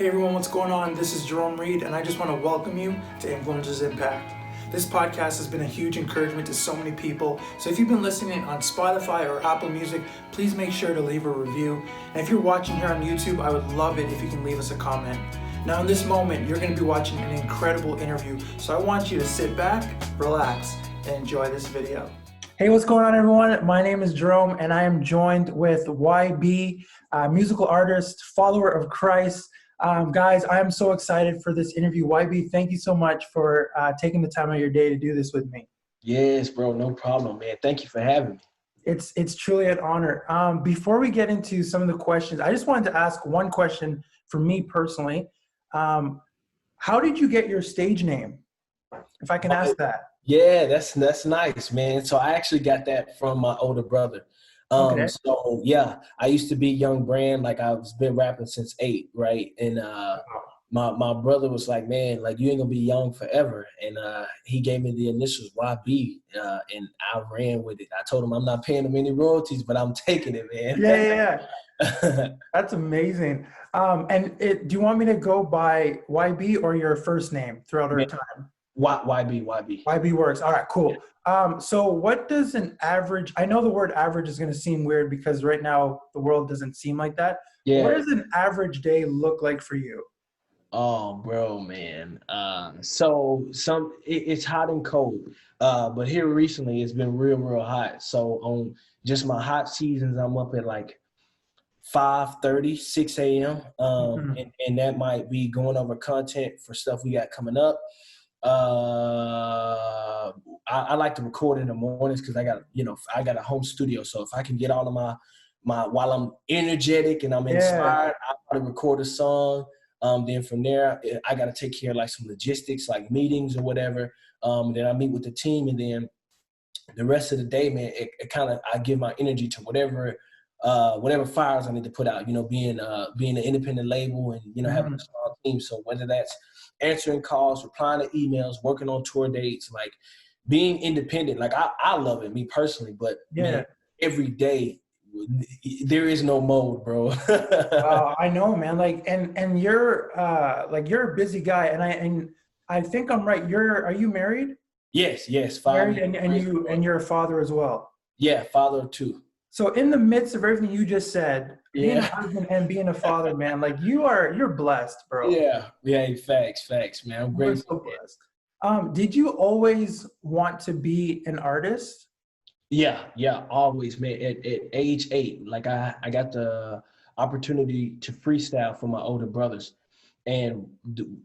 Hey everyone, what's going on? This is Jerome Reed, and I just want to welcome you to Influencers Impact. This podcast has been a huge encouragement to so many people. So if you've been listening on Spotify or Apple Music, please make sure to leave a review. And if you're watching here on YouTube, I would love it if you can leave us a comment. Now in this moment, you're going to be watching an incredible interview. So I want you to sit back, relax, and enjoy this video. Hey, what's going on everyone? My name is Jerome, and I am joined with YB, musical artist, follower of Christ. Guys, I'm so excited for this interview. YB, thank you so much for taking the time of your day to do this with me. Yes, bro, no problem, man. Thank you for having me. It's truly an honor. Before we get into some of the questions, I just wanted to ask one question for me personally. How did you get your stage name? If I can ask that. Yeah, that's nice, man. So I actually got that from my older brother. Okay. So yeah, I used to be Young Brand, like I've been rapping since 8, right? And my brother was like, man, like you ain't gonna be young forever. And he gave me the initials YB, and I ran with it. I told him I'm not paying him any royalties, but I'm taking it, man. Yeah. That's amazing. Do you want me to go by YB or your first name throughout our time? YB. YB works. All right, cool. So what does an average, I know the word average is going to seem weird because right now the world doesn't seem like that. Yeah. What does an average day look like for you? Oh, bro, man. It's hot and cold. But here recently it's been real hot. So on just my hot seasons, I'm up at like 5:30, 6 a.m. And that might be going over content for stuff we got coming up. I like to record in the mornings because I got a home studio. So if I can get all of my while I'm energetic and I'm inspired, I probably record a song. Then from there, I got to take care of like some logistics, like meetings or whatever. Then I meet with the team, and then the rest of the day, man, I give my energy to whatever fires I need to put out. You know, being an independent label and having a small team. So whether that's answering calls, replying to emails, working on tour dates, like being independent, like I love it, me personally. But man, every day there is no mode, bro. I know, man. Like, and you're you're a busy guy, and I think I'm right. Are you married? Yes, 5 married, years. and you're a father as well. Yeah, father of 2. So in the midst of everything you just said, being a husband and being a father, man, like you're blessed, bro. Yeah, facts, man. I'm grateful. So blessed. Did you always want to be an artist? Yeah, always, man. At age 8, like I got the opportunity to freestyle for my older brothers. And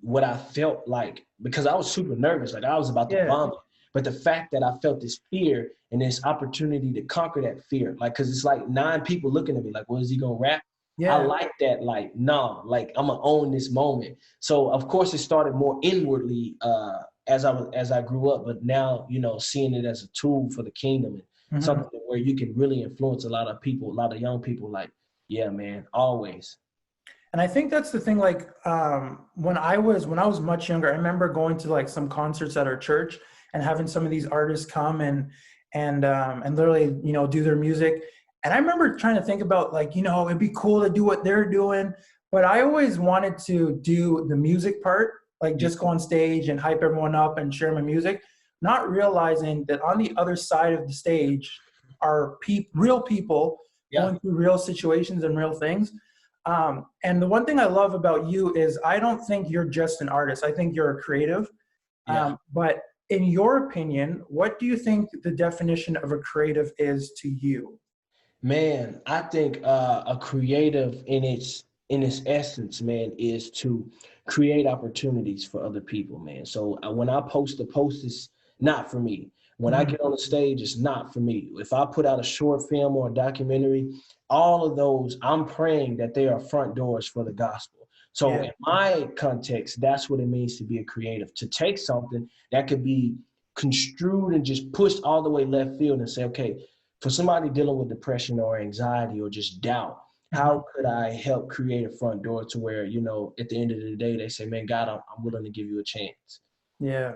what I felt like, because I was super nervous, like I was about to vomit, but the fact that I felt this fear and this opportunity to conquer that fear, like, cause it's like 9 people looking at me like, well, is he gonna rap? Yeah. I like that, like, no, like I'm gonna own this moment. So of course it started more inwardly as I grew up, but now, seeing it as a tool for the kingdom and something where you can really influence a lot of people, a lot of young people, like, yeah, man, always. And I think that's the thing, like when I was much younger, I remember going to like some concerts at our church and having some of these artists come and literally, do their music. And I remember trying to think about like, it'd be cool to do what they're doing, but I always wanted to do the music part, like just go on stage and hype everyone up and share my music, not realizing that on the other side of the stage are real people going through real situations and real things. And the one thing I love about you is I don't think you're just an artist. I think you're a creative. But in your opinion, what do you think the definition of a creative is to you? Man, I think a creative in its essence, man, is to create opportunities for other people, man. So when I post a post, it's not for me. When I get on the stage, it's not for me. If I put out a short film or a documentary, all of those, I'm praying that they are front doors for the gospel. So in my context, that's what it means to be a creative, to take something that could be construed and just pushed all the way left field and say, okay, for somebody dealing with depression or anxiety or just doubt, how could I help create a front door to where, at the end of the day, they say, man, God, I'm willing to give you a chance. Yeah.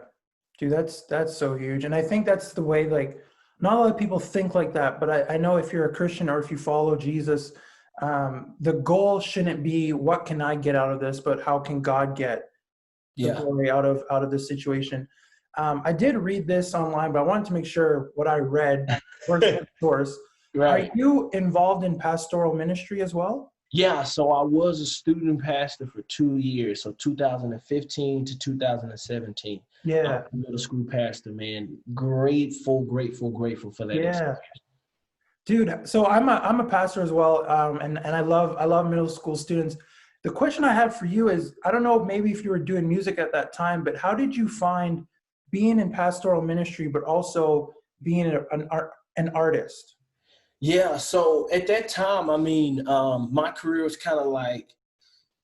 Dude, that's so huge. And I think that's the way, like, not a lot of people think like that, but I know if you're a Christian or if you follow Jesus, the goal shouldn't be what can I get out of this, but how can God get the Yeah. glory out of this situation. I did read this online, but I wanted to make sure what I read was the source. Are Right. you involved in pastoral ministry as well? Yeah, so I was a student pastor for 2 years, so 2015 to 2017. I was Yeah, a middle school pastor, man. Grateful, grateful, grateful for that yeah, experience. dude. So I'm a pastor as well, and I love middle school students. The question I had for you is, I don't know, maybe if you were doing music at that time, but how did you find being in pastoral ministry, but also being an artist? Yeah, so at that time, I mean, my career was kind of like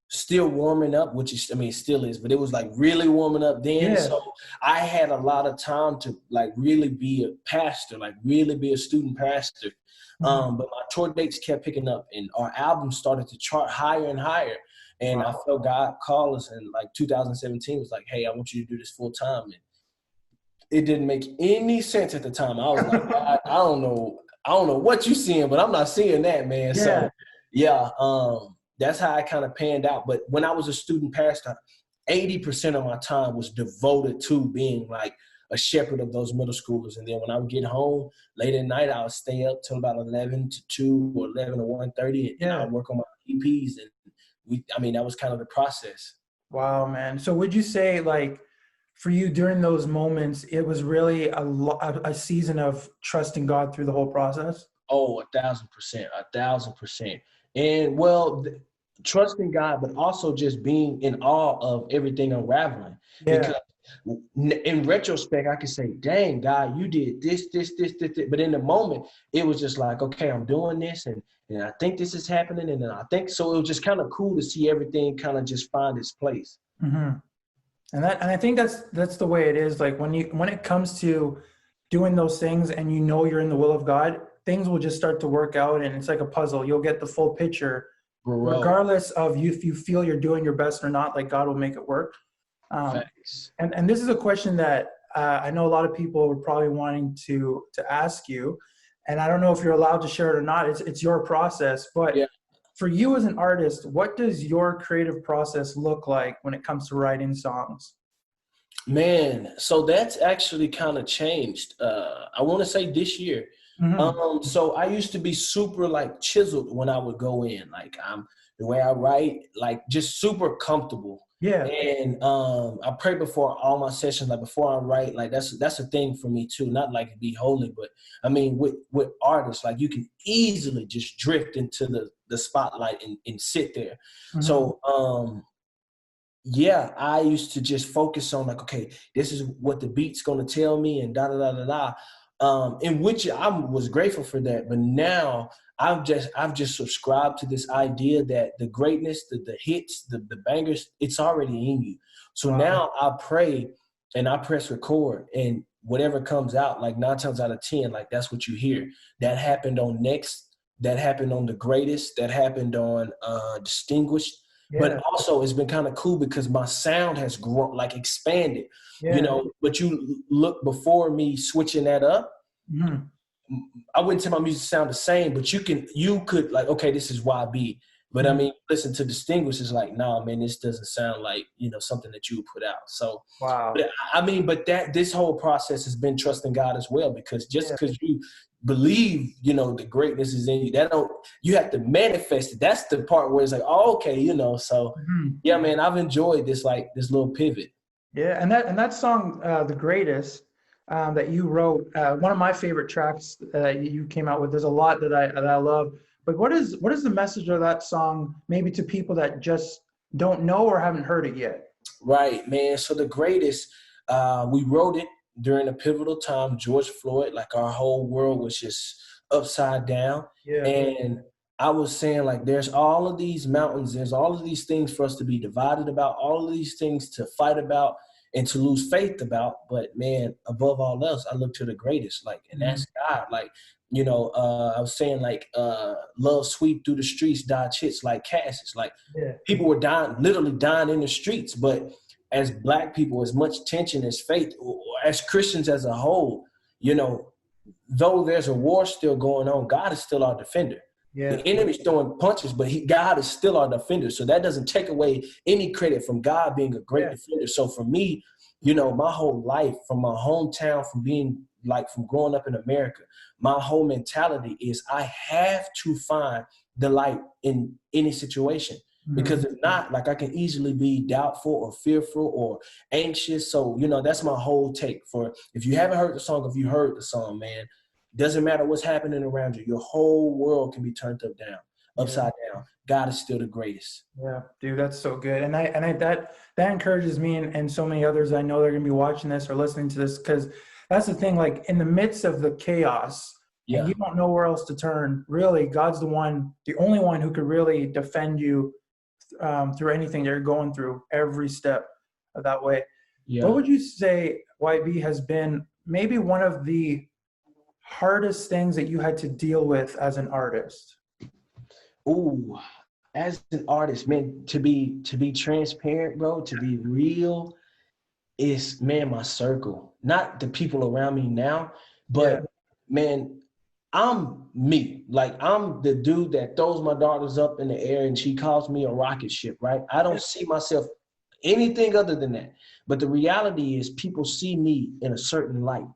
still warming up, which is, I mean, it still is, but it was like really warming up then. Yeah. So I had a lot of time to like really be a pastor, like really be a student pastor. Mhm. But my tour dates kept picking up and our album started to chart higher and higher. And I Wow. felt God call us in like 2017 was like, hey, I want you to do this full time. And it didn't make any sense at the time. I was like, I don't know what you're seeing, but I'm not seeing that, man. Yeah. So yeah, that's how I kind of panned out. But when I was a student pastor, 80% of my time was devoted to being like a shepherd of those middle schoolers. And then when I would get home late at night, I would stay up till about 11 to 2 or 11 to 1:30, and I Yeah. would work on my EPs. And I mean, that was kind of the process. Wow, man. So would you say, like, for you during those moments, it was really a season of trusting God through the whole process? Oh, 1,000%, 1,000%. And well, trusting God, but also just being in awe of everything unraveling. Yeah. Because in retrospect, I can say, dang, God, you did this. But in the moment, it was just like, okay, I'm doing this and I think this is happening. And then I think so. It was just kind of cool to see everything kind of just find its place. Hmm. And I think that's the way it is. Like when it comes to doing those things and you know you're in the will of God, things will just start to work out, and it's like a puzzle. You'll get the full picture, Bro, regardless of you if you feel you're doing your best or not. Like God will make it work. Um, facts. and this is a question that I know a lot of people are probably wanting to ask you, and I don't know if you're allowed to share it or not. It's your process, but Yeah. for you as an artist, what does your creative process look like when it comes to writing songs? Man, so that's actually kind of changed. I want to say this year. Hmm. So I used to be super like chiseled when I would go in. Like I'm the way I write, like just super comfortable. Yeah. And I pray before all my sessions, like before I write, like that's a thing for me too. Not like to be holy, but I mean with artists, like you can easily just drift into the spotlight and sit there. Hmm. So yeah, I used to just focus on like, okay, this is what the beat's gonna tell me, and da da da da da. In which I was grateful for that, but now I've just subscribed to this idea that the greatness, the hits, the bangers, it's already in you. So Wow. now I pray and I press record, and whatever comes out, like 9 times out of 10, like that's what you hear. That happened on Next. That happened on The Greatest. That happened on Distinguished. But Yeah. also it's been kind of cool because my sound has grown, like expanded, Yeah. but you look before me switching that up, Hmm. I wouldn't say my music sound the same, but you could like, okay, this is YB. But I Hmm. mean, listen to Distinguish is like, nah, man, this doesn't sound like, something that you would put out. So, Wow. but I mean, but this whole process has been trusting God as well, because just Yeah. because you believe, the greatness is in you, you have to manifest it. That's the part where it's like, oh, okay, so Hmm. yeah, man, I've enjoyed this, like this little pivot. Yeah. And that song, "The Greatest," that you wrote, one of my favorite tracks you came out with. There's a lot that I love. But what is the message of that song, maybe to people that just don't know or haven't heard it yet? Right, man. So the greatest, we wrote it during a pivotal time, George Floyd, like our whole world was just upside down. Yeah. And I was saying, like, there's all of these mountains, there's all of these things for us to be divided about, all of these things to fight about and to lose faith about. But man, above all else, I look to the greatest, like, and Hmm. that's God. Like, I was saying, like, love sweep through the streets, dodge hits like Cassius. Like, Yeah. people were dying, literally dying in the streets. But as Black people, as much tension as faith, or as Christians as a whole, you know, though there's a war still going on, God is still our defender. Yeah. The enemy's throwing punches, but God is still our defender. So that doesn't take away any credit from God being a great defender. So for me, you know, my whole life, from my hometown, from growing up in America, my whole mentality is I have to find the light in any situation. Because if not, like, I can easily be doubtful or fearful or anxious. So, you know, that's my whole take. For if you haven't heard the song, if you heard the song, man, doesn't matter what's happening around you. Your whole world can be turned upside down. God is still the greatest. Yeah, dude, that's so good. And that encourages me and so many others. I know they're going to be watching this or listening to this, because that's the thing, like, in the midst of the chaos, and Yeah. you don't know where else to turn, really, God's the only one who could really defend you through anything you're going through, every step of that way. Yeah. What would you say, YB, has been maybe one of the hardest things that you had to deal with as an artist? Ooh, as an artist, man, to be transparent, bro, to be real, is, man, my circle. Not the people around me now, but man, I'm me. Like, I'm the dude that throws my daughters up in the air and she calls me a rocket ship, right? I don't see myself anything other than that. But the reality is, people see me in a certain light.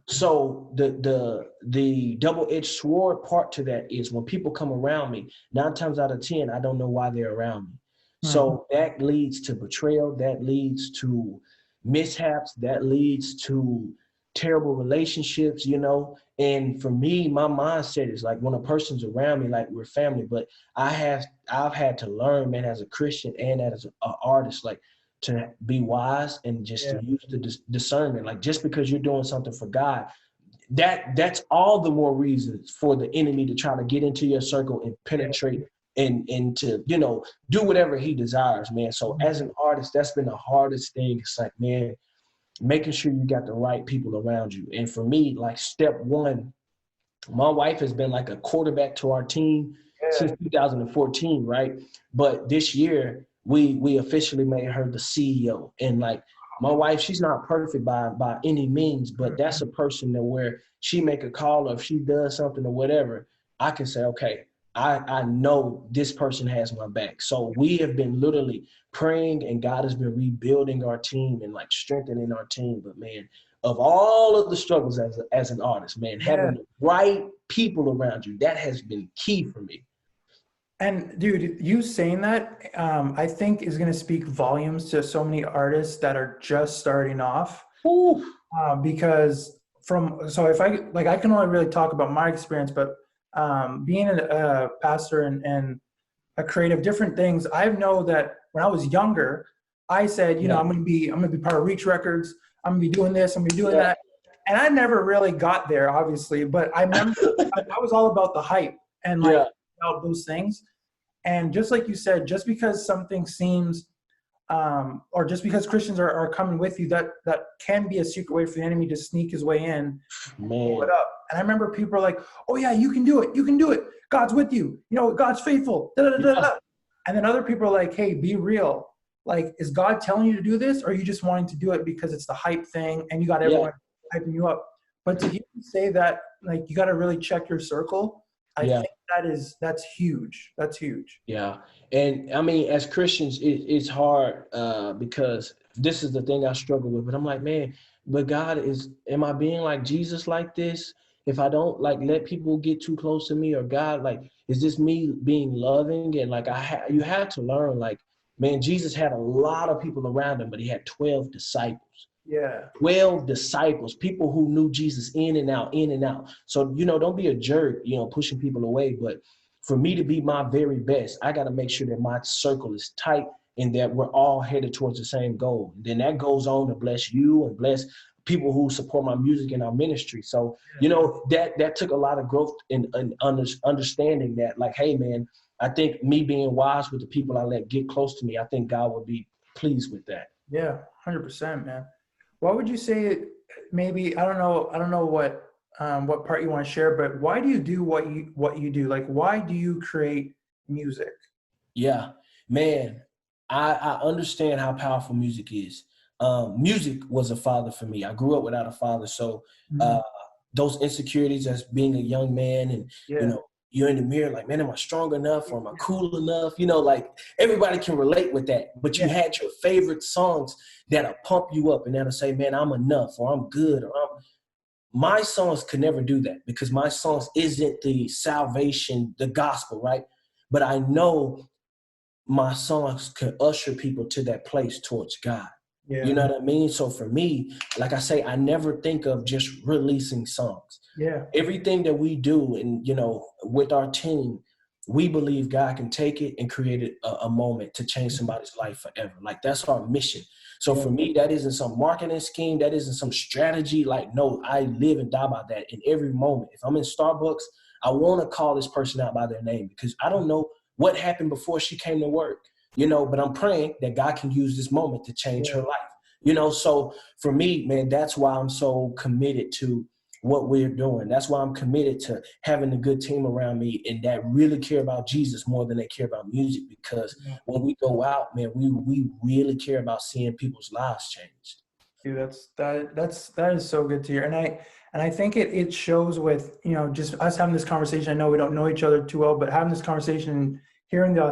So the double-edged sword part to that is, when people come around me, 9 times out of 10, I don't know why they're around me. So that leads to betrayal, that leads to mishaps, that leads to terrible relationships, you know. And for me, my mindset is like, when a person's around me, like, we're family. But I've had to learn, man, as a Christian and as an artist, like, to be wise and just to use the discernment. Like, just because you're doing something for God, that's all the more reasons for the enemy to try to get into your circle and penetrate and to, you know, do whatever he desires, man. So as an artist, that's been the hardest thing. It's like, man, making sure you got the right people around you. And for me, like, step one, my wife has been like a quarterback to our team since 2014, right? But this year, we officially made her the CEO. And, like, my wife, she's not perfect by any means, but that's a person that where she make a call, or if she does something or whatever, I can say, okay, I know this person has my back. So we have been literally praying, and God has been rebuilding our team and, like, strengthening our team. But, man, of all of the struggles as an artist, man, having the right people around you, that has been key for me. And dude, you saying that, I think is going to speak volumes to so many artists that are just starting off. Because if I can only really talk about my experience, but being a pastor and a creative, different things, I know that when I was younger, I said, you know, I'm going to be part of Reach Records. I'm going to be doing this. I'm going to be doing that. And I never really got there, obviously, but I remember I was all about the hype and, like, about those things. And just like you said, just because something seems, or just because Christians are coming with you, that can be a secret way for the enemy to sneak his way in, pull it up. And I remember people are like, "Oh yeah, you can do it. You can do it. God's with you. You know, God's faithful." Da, da, da, da. And then other people are like, "Hey, be real. Like, is God telling you to do this, or are you just wanting to do it because it's the hype thing and you got everyone hyping you up?" But to hear you say that, like, you got to really check your circle. I think that's huge. That's huge. Yeah. And I mean, as Christians, it's hard because this is the thing I struggle with. But I'm like, man, but God am I being like Jesus like this? If I don't, like, let people get too close to me, or God, like, is this me being loving? And, like, you have to learn, like, man, Jesus had a lot of people around him, but he had 12 disciples. 12 disciples, people who knew Jesus in and out, in and out. So, you know, don't be a jerk, you know, pushing people away. But for me to be my very best, I got to make sure that my circle is tight and that we're all headed towards the same goal. And then that goes on to bless you and bless people who support my music and our ministry. So, you know, that took a lot of growth in understanding that, like, hey, man, I think me being wise with the people I let get close to me, I think God would be pleased with that. Yeah, 100%, man. What would you say, maybe, I don't know what part you want to share, but why do you do what you do? Like, why do you create music? Yeah, man, I understand how powerful music is. Music was a father for me. I grew up without a father. So those insecurities as being a young man and, you know, you're in the mirror like, man, am I strong enough or am I cool enough? You know, like everybody can relate with that. But you had your favorite songs that'll pump you up and that'll say, man, I'm enough or I'm good or my songs could never do that because my songs isn't the salvation, the gospel, right? But I know my songs can usher people to that place towards God. Yeah. You know what I mean? So for me, like I say, I never think of just releasing songs. Yeah. Everything that we do and, you know, with our team, we believe God can take it and create a moment to change somebody's life forever. Like that's our mission. So for me, that isn't some marketing scheme. That isn't some strategy. Like, no, I live and die by that in every moment. If I'm in Starbucks, I want to call this person out by their name because I don't know what happened before she came to work, you know, but I'm praying that God can use this moment to change her life, you know? So for me, man, that's why I'm so committed to what we're doing. That's why I'm committed to having a good team around me and that really care about Jesus more than they care about music. Because when we go out, man, we really care about seeing people's lives changed. Dude, that is so good to hear. And I think it shows with, you know, just us having this conversation. I know we don't know each other too well, but having this conversation, hearing the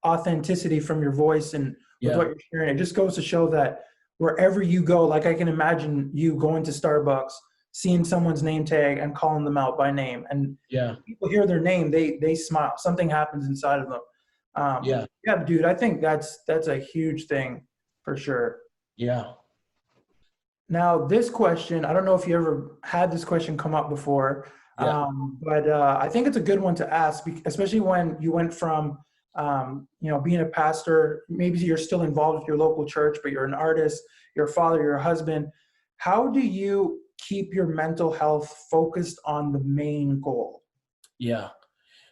authenticity from your voice and with what you're sharing, it just goes to show that wherever you go, like I can imagine you going to Starbucks, seeing someone's name tag and calling them out by name. And when people hear their name, they smile. Something happens inside of them. Yeah, dude, I think that's a huge thing for sure. Yeah. Now, this question, I don't know if you ever had this question come up before, but I think it's a good one to ask, especially when you went from, you know, being a pastor, maybe you're still involved with your local church, but you're an artist, you're a father, you're a husband. How do you keep your mental health focused on the main goal? Yeah,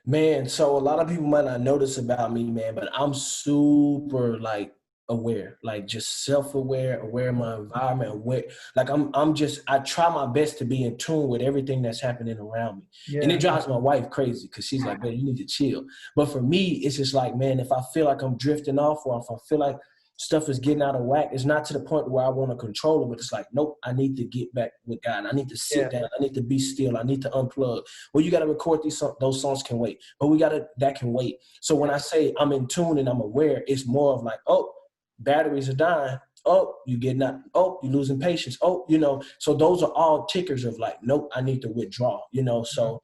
man. So a lot of people might not notice about me, man, but I'm super like aware, like just self-aware, aware of my environment, aware. Like I try my best to be in tune with everything that's happening around me. And it drives my wife crazy because she's like, man, you need to chill. But for me, it's just like, man, if I feel like I'm drifting off or if I feel like stuff is getting out of whack, it's not to the point where I want to control it, but it's like, nope, I need to get back with God. I need to sit down. I need to be still. I need to unplug. Well, you got to record these songs. Those songs can wait, but that can wait. So when I say I'm in tune and I'm aware, it's more of like, oh, batteries are dying. Oh, you getting out. Oh, you're losing patience. Oh, you know, so those are all tickers of like, nope, I need to withdraw, you know? So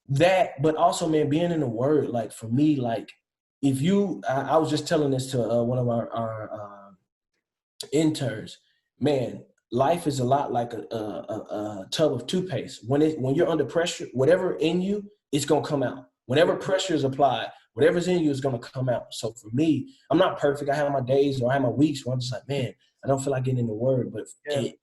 that, but also, man, being in the word, like for me, like, if you, I was just telling this to one of our interns, man, life is a lot like a tub of toothpaste. When you're under pressure, whatever in you, it's going to come out. Whenever pressure is applied, whatever's in you is going to come out. So for me, I'm not perfect. I have my days or I have my weeks where I'm just like, man, I don't feel like getting in the word. But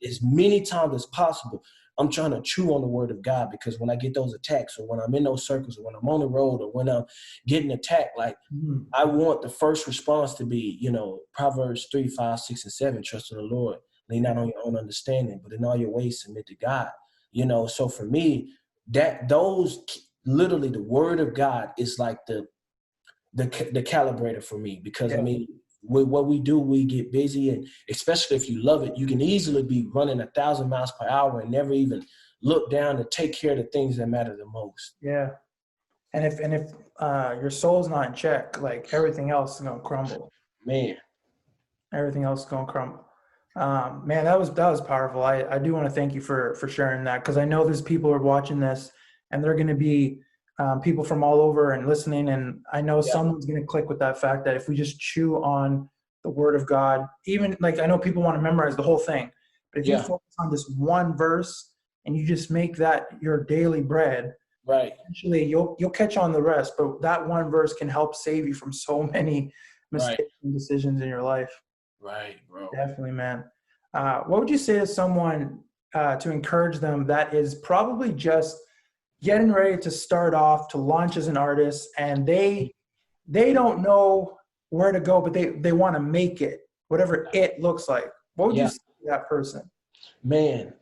as many times as possible, I'm trying to chew on the word of God, because when I get those attacks or when I'm in those circles or when I'm on the road or when I'm getting attacked, like I want the first response to be, you know, Proverbs 3, 5, 6, and 7, trust in the Lord, lean not on your own understanding, but in all your ways submit to God. You know, so for me, literally the word of God is like the calibrator for me, because I mean, with what we do, we get busy, and especially if you love it, you can easily be running 1,000 miles per hour and never even look down to take care of the things that matter the most. Yeah. And if your soul's not in check, like everything else is going to crumble. Man. Everything else is going to crumble. Man, that was powerful. I do want to thank you for sharing that, because I know there's people who are watching this and they're going to be people from all over and listening. And I know someone's going to click with that fact that if we just chew on the word of God, even like, I know people want to memorize the whole thing, but if you focus on this one verse and you just make that your daily bread, right, eventually you'll catch on the rest. But that one verse can help save you from so many mistakes and decisions in your life. Right, bro. Definitely, man. What would you say to someone to encourage them that is probably just getting ready to start off to launch as an artist, and they don't know where to go, but they want to make it, whatever it looks like? What would you say to that person? Man,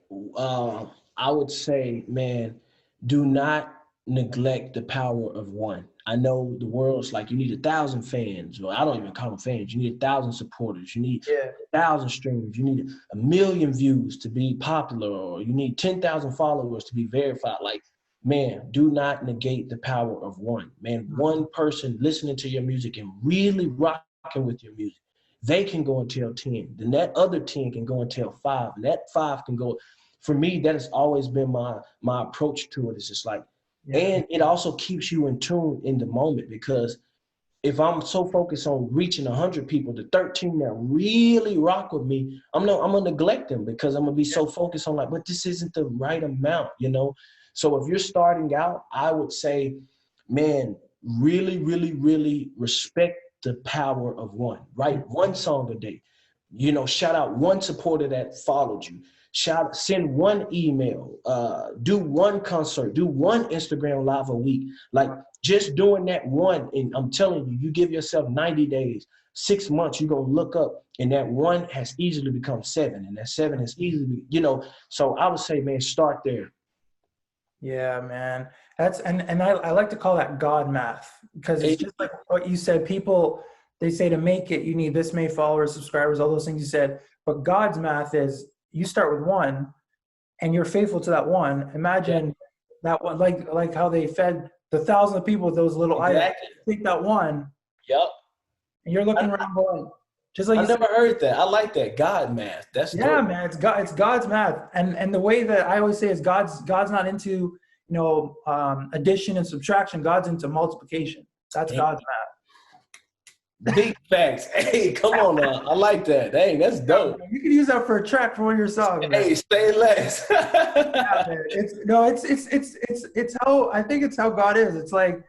I would say, man, do not neglect the power of one. I know the world's like, you need 1,000 fans, or I don't even call them fans. You need 1,000 supporters. You need 1,000 streams. You need 1 million views to be popular, or you need 10,000 followers to be verified. Like, man, do not negate the power of one. Man, one person listening to your music and really rocking with your music, they can go and tell 10. Then that other 10 can go and tell 5. And that 5 can go. For me, that has always been my approach to it. It's just like, and it also keeps you in tune in the moment, because if I'm so focused on reaching 100 people, the 13 that really rock with me, I'm gonna neglect them, because I'm gonna be so focused on like, but this isn't the right amount, you know? So if you're starting out, I would say, man, really, really, really respect the power of one. Write one song a day. You know, shout out one supporter that followed you. Send one email, do one concert, do one Instagram live a week. Like, just doing that one, and I'm telling you, you give yourself 90 days, 6 months, you're going to look up, and that one has easily become 7, and that 7 has easily, you know. So I would say, man, start there. Yeah, man. That's and I like to call that God math, because it's just like what you said. People, they say to make it, you need this many followers, subscribers, all those things you said. But God's math is you start with one and you're faithful to that one. Imagine that one, like how they fed the thousands of people with those little items. Take that one. Yep. And you're looking around going, just like I never heard that. I like that. God math. That's dope. man. It's God's math. And the way that I always say is God's not into, addition and subtraction. God's into multiplication. That's God's math. Big facts. Hey, come on now. I like that. Hey, that's dope. You can use that for a track for one of your songs. Hey, say less. It's how I think it's how God is. It's like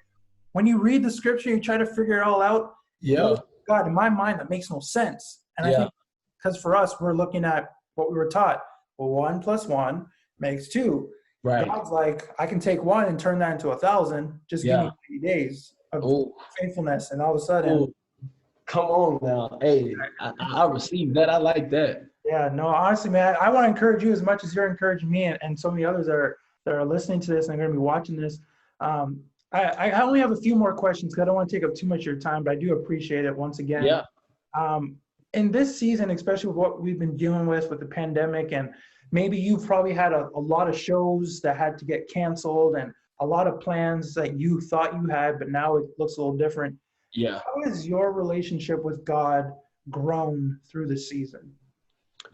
when you read the scripture, you try to figure it all out. Yeah. God, in my mind, that makes no sense. And I think because for us, we're looking at what we were taught. Well, 1 + 1 makes 2. Right. God's like, I can take 1 and turn that into 1,000. Just give me 30 days of faithfulness, and all of a sudden. Come on now. Hey, I received that. I like that. Yeah, no, honestly, man, I want to encourage you as much as you're encouraging me, and so many others that are listening to this and are going to be watching this. I only have a few more questions because I don't want to take up too much of your time, but I do appreciate it once again. Yeah. In this season, especially with what we've been dealing with the pandemic, and maybe you've probably had a lot of shows that had to get canceled and a lot of plans that you thought you had, but now it looks a little different. Yeah. How has your relationship with God grown through the season?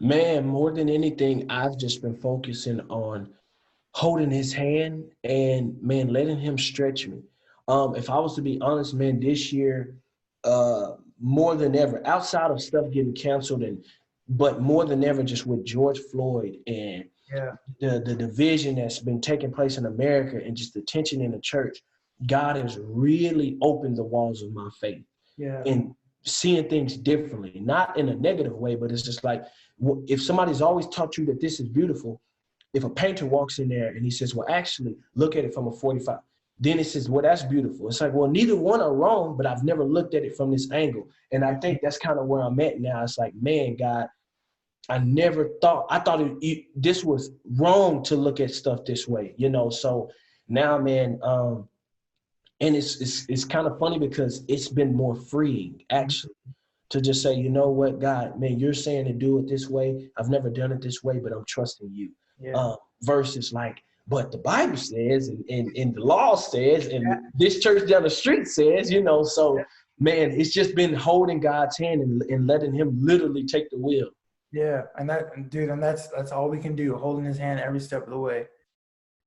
Man, more than anything, I've just been focusing on holding his hand and, man, letting him stretch me. If I was to be honest, man, this year, more than ever, outside of stuff getting canceled, but more than ever, just with George Floyd and the division that's been taking place in America and just the tension in the church, God has really opened the walls of my faith and seeing things differently, not in a negative way, but it's just like, if somebody's always taught you that this is beautiful, if a painter walks in there and he says, well, actually look at it from a 45, then it says, well, that's beautiful. It's like, well, neither one are wrong, but I've never looked at it from this angle. And I think that's kind of where I'm at now. It's like, man, God, I thought this was wrong to look at stuff this way, so now, man, and it's kind of funny because it's been more freeing, actually, to just say, you know what, God, man, you're saying to do it this way. I've never done it this way, but I'm trusting you. Versus like, but the Bible says, and the law says, and this church down the street says, so, man, it's just been holding God's hand and letting him literally take the wheel. Yeah, and that's all we can do, holding his hand every step of the way.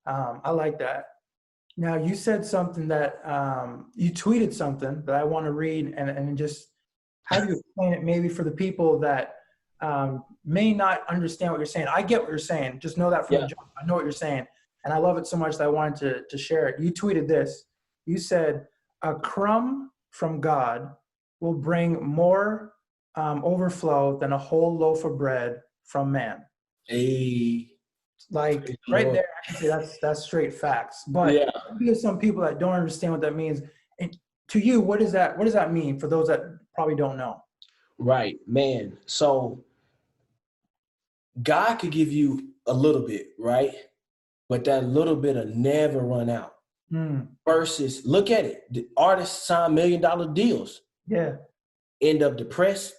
I like that. Now, you said something that you tweeted something that I want to read and just have you explain it maybe for the people that may not understand what you're saying. I get what you're saying. Just know that from the jump. I know what you're saying. And I love it so much that I wanted to share it. You tweeted this. You said, a crumb from God will bring more overflow than a whole loaf of bread from man. Hey. Like right there, I can say that's straight facts. But there's some people that don't understand what that means. And to you, what does that mean for those that probably don't know? Right, man. So God could give you a little bit, right? But that little bit will never run out. Versus, look at it. The artists sign $1 million deals. Yeah. End up depressed,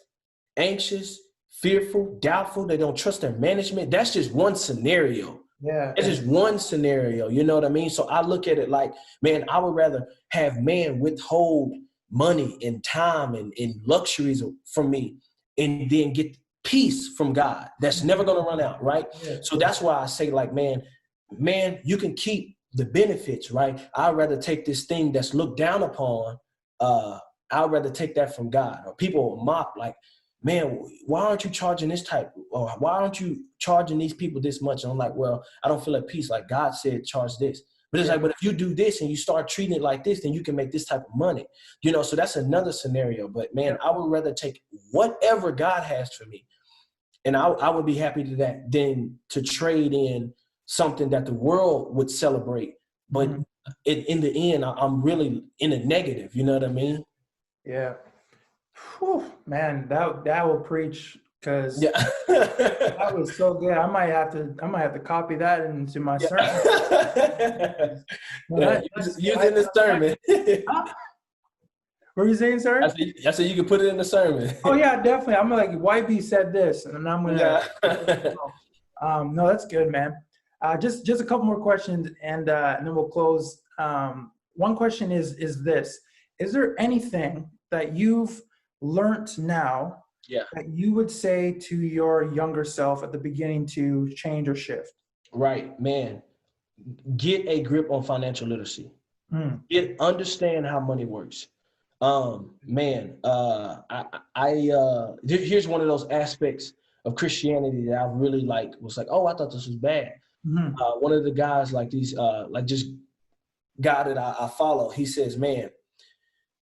anxious, fearful, doubtful. They don't trust their management. That's just one scenario. Yeah. It's just one scenario, you know what I mean? So I look at it like, man, I would rather have man withhold money and time and luxuries from me and then get peace from God that's never going to run out, right? Yeah. So that's why I say, like, man, you can keep the benefits, right? I'd rather take this thing that's looked down upon. I'd rather take that from God. Or people will mock, like, man, why aren't you charging this type? Or why aren't you charging these people this much? And I'm like, well, I don't feel at peace. Like God said, charge this. But it's like, but if you do this and you start treating it like this, then you can make this type of money. You know, so that's another scenario. But man, I would rather take whatever God has for me. And I would be happy to that than to trade in something that the world would celebrate. But in the end, I'm really in a negative. You know what I mean? Yeah. Whew, man, that will preach, because that was so good. I might have to copy that into my sermon. Use it in the sermon. What were you saying, sir? I said you can put it in the sermon. Oh yeah, definitely. I'm like, YB said this, and I'm gonna. Yeah. No, that's good, man. Just a couple more questions, and then we'll close. One question is this: is there anything that you've learned now that you would say to your younger self at the beginning to change or shift? Right, man. Get a grip on financial literacy. Understand how money works. Man, here's one of those aspects of Christianity that I really was like, oh, I thought this was bad. One of the guys, like just guy that I follow, he says, man,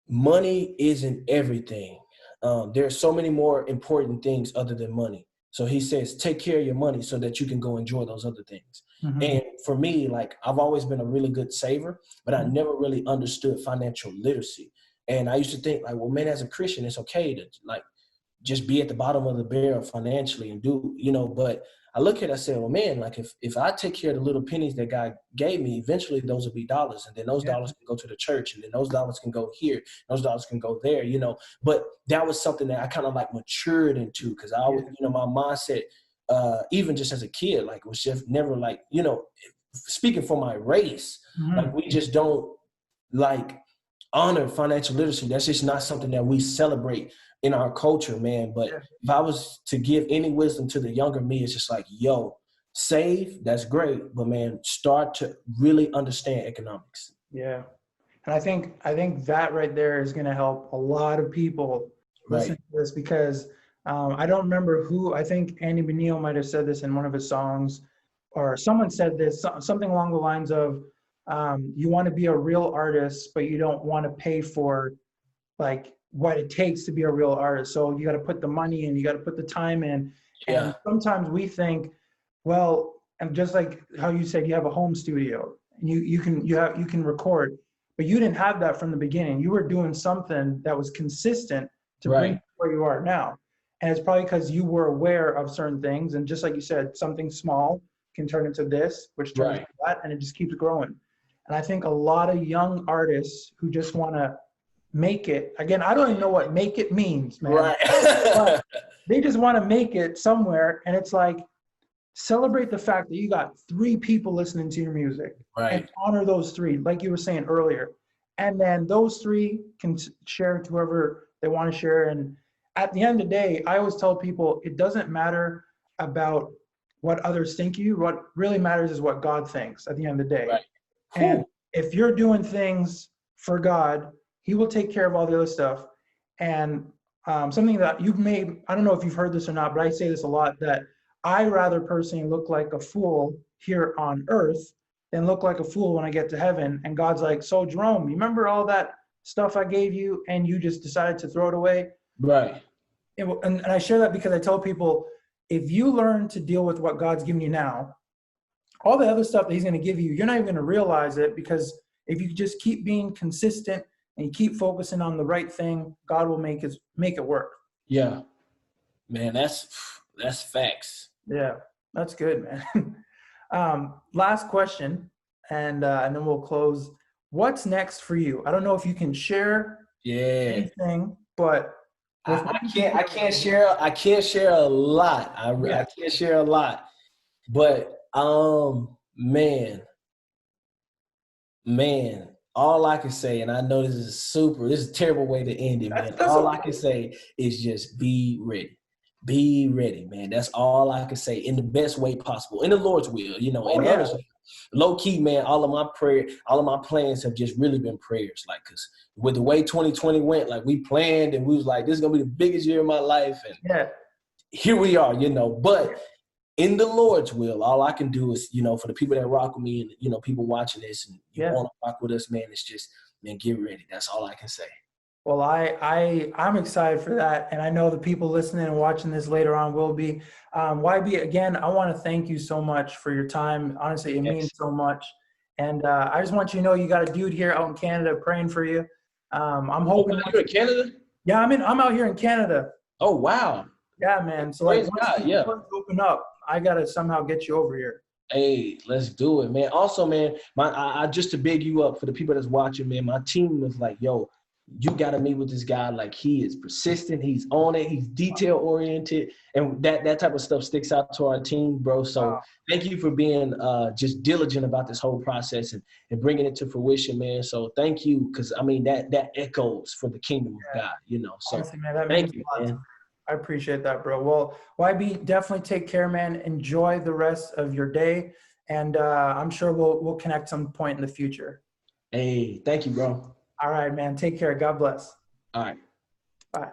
money isn't everything. There are so many more important things other than money. So he says, take care of your money so that you can go enjoy those other things. And for me, like, I've always been a really good saver, but I never really understood financial literacy. And I used to think, like, well, man, as a Christian, it's okay to like just be at the bottom of the barrel financially and do, you know, but I look at it, I say, well, man, like if I take care of the little pennies that God gave me, eventually those will be dollars. And then those dollars can go to the church, and then those dollars can go here. Those dollars can go there, you know. But that was something that I kind of like matured into, because I was, you know, my mindset, even just as a kid, like, was just never like, you know, speaking for my race, like, we just don't like honor financial literacy. That's just not something that we celebrate in our culture, man. But if I was to give any wisdom to the younger me, it's just like, yo, save, that's great, but man, start to really understand economics. Yeah. And I think that right there is going to help a lot of people listen to this, because I don't remember who, I think Andy Benio might have said this in one of his songs, or someone said this, something along the lines of, you want to be a real artist, but you don't want to pay for like what it takes to be a real artist. So you got to put the money in, you got to put the time in. And sometimes we think, well, and just like how you said, you have a home studio and you can record, but you didn't have that from the beginning. You were doing something that was consistent to bring you where you are now. And it's probably because you were aware of certain things. And just like you said, something small can turn into this, which turns into that, and it just keeps growing. And I think a lot of young artists who just want to make it, again, I don't even know what make it means, man. But they just want to make it somewhere. And it's like, celebrate the fact that you got 3 people listening to your music, and honor those 3, like you were saying earlier. And then those 3 can share to whoever they want to share. And at the end of the day, I always tell people, it doesn't matter about what others think of you. What really matters is what God thinks at the end of the day. And if you're doing things for God, He will take care of all the other stuff. And something that you've made, I don't know if you've heard this or not, but I say this a lot, that I rather personally look like a fool here on earth than look like a fool when I get to heaven. And God's like, so Jerome, you remember all that stuff I gave you and you just decided to throw it away? And I share that because I tell people, if you learn to deal with what God's giving you now, all the other stuff that He's going to give you, you're not even going to realize it, because if you just keep being consistent and you keep focusing on the right thing, God will make it work. Yeah, man, that's facts. Yeah, that's good, man. Last question, and then we'll close. What's next for you? I don't know if you can share anything, but I can't share a lot. I can't share a lot, but Man, man, all I can say, and I know this is a terrible way to end it, man. That's All I okay. can say is just be ready. Be ready, man. That's all I can say in the best way possible, in the Lord's will, Oh and yeah. honestly, low key, man, all of my plans have just really been prayers. Like, cause with the way 2020 went, like we planned and we was like, this is gonna be the biggest year of my life. And Yeah. here we are, but in the Lord's will, all I can do is, for the people that rock with me and, people watching this and you Yeah. want to rock with us, man, it's just, man, get ready. That's all I can say. Well, I'm excited for that, and I know the people listening and watching this later on will be. YB, again, I want to thank you so much for your time. Honestly, it means Yes. so much, and I just want you to know you got a dude here out in Canada praying for you. I'm Oh, hoping. wow, you're in Canada? Yeah, I'm out here in Canada. Oh, wow. Yeah, man. So like Praise once God. these Yeah. doors open up, I gotta somehow get you over here. Hey, let's do it, man. Also, man, I just to big you up for the people that's watching, man. My team was like, "Yo, you got to meet with this guy. Like, he is persistent. He's on it. He's detail oriented, and that type of stuff sticks out to our team, bro. So, thank you for being just diligent about this whole process and bringing it to fruition, man. So, thank you, because I mean that echoes for the kingdom of Yeah. God. So, Honestly, man, that means thank you, a lot. man. I appreciate that, bro. Well, YB, definitely take care, man. Enjoy the rest of your day, and I'm sure we'll connect some point in the future. Hey, thank you, bro. All right, man. Take care. God bless. All right. Bye.